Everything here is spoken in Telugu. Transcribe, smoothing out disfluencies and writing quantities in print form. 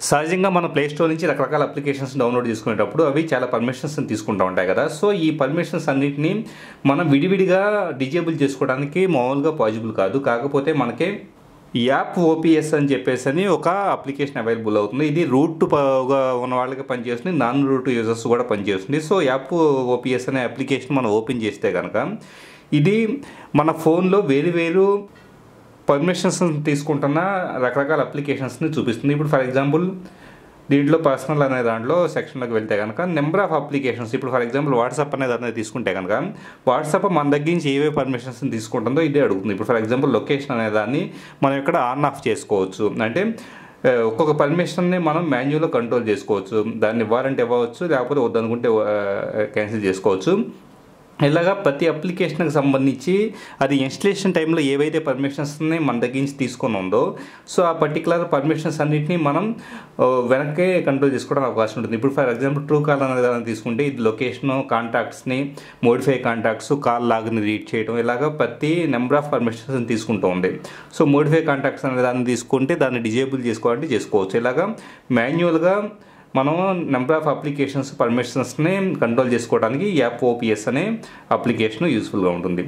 సహజంగా మన ప్లే స్టోర్ నుంచి రకరకాల అప్లికేషన్స్ డౌన్లోడ్ చేసుకునేటప్పుడు అవి చాలా పర్మిషన్స్ తీసుకుంటూ ఉంటాయి కదా. సో ఈ పర్మిషన్స్ అన్నిటిని మనం విడివిడిగా డిజేబుల్ చేసుకోవడానికి మామూలుగా పాసిబుల్ కాదు. కాకపోతే మనకి యాప్ ఓపీఎస్ అని చెప్పేసి ఒక అప్లికేషన్ అవైలబుల్ అవుతుంది. ఇది రూట్ ఉన్న వాళ్ళకి పనిచేస్తుంది, నాన్ రూట్ యూజర్స్ కూడా పనిచేస్తుంది. సో యాప్ ఓపీఎస్ అనే అప్లికేషన్ మనం ఓపెన్ చేస్తే కనుక ఇది మన ఫోన్లో వేరు పర్మిషన్స్ తీసుకుంటున్న రకరకాల అప్లికేషన్స్ని చూపిస్తుంది. ఇప్పుడు ఫర్ ఎగ్జాంపుల్ దీంట్లో పర్సనల్ అనే దాంట్లో సెక్షన్లోకి వెళ్తే కనుక నెంబర్ ఆఫ్ అప్లికేషన్స్, ఇప్పుడు ఫర్ ఎగ్జాంపుల్ వాట్సాప్ అనే దాన్ని తీసుకుంటే కనుక వాట్సాప్ మన దగ్గర నుంచి ఏవే పర్మిషన్స్ని తీసుకుంటుందో ఇదే అడుగుతుంది. ఇప్పుడు ఫర్ ఎగ్జాంపుల్ లొకేషన్ అనే దాన్ని మనం ఇక్కడ ఆన్ ఆఫ్ చేసుకోవచ్చు. అంటే ఒక్కొక్క పర్మిషన్ని మనం మాన్యువల్గా కంట్రోల్ చేసుకోవచ్చు. దాన్ని ఇవ్వాలంటే ఇవ్వచ్చు, లేకపోతే వద్దనుకుంటే క్యాన్సిల్ చేసుకోవచ్చు. ఇలాగా ప్రతి అప్లికేషన్కి సంబంధించి అది ఇన్స్టలేషన్ టైంలో ఏవైతే పర్మిషన్స్ని మన దగ్గర నుంచి తీసుకొని ఉందో సో ఆ పర్టికులర్ పర్మిషన్స్ అన్నింటినీ మనం వెనక్కే కంట్రోల్ చేసుకోవడానికి అవకాశం ఉంటుంది. ఇప్పుడు ఫర్ ఎగ్జాంపుల్ ట్రూ కాల్ అనే దాన్ని తీసుకుంటే ఇది లొకేషను, కాంటాక్ట్స్ని, మోడిఫై కాంటాక్ట్స్, కాల్ లాగ్ని రీడ్ చేయడం, ఇలాగ ప్రతి నెంబర్ ఆఫ్ పర్మిషన్స్ని తీసుకుంటూ ఉంది. సో మోడిఫై కాంటాక్ట్స్ అనే దాన్ని తీసుకుంటే దాన్ని డిజేబుల్ చేసుకోవాలంటే చేసుకోవచ్చు. ఇలాగా మాన్యువల్గా మనం నెంబర్ ఆఫ్ అప్లికేషన్స్ పర్మిషన్స్ని కంట్రోల్ చేసుకోవడానికి యాప్ ఓపీఎస్ అనే అప్లికేషన్ యూస్ఫుల్గా ఉంటుంది.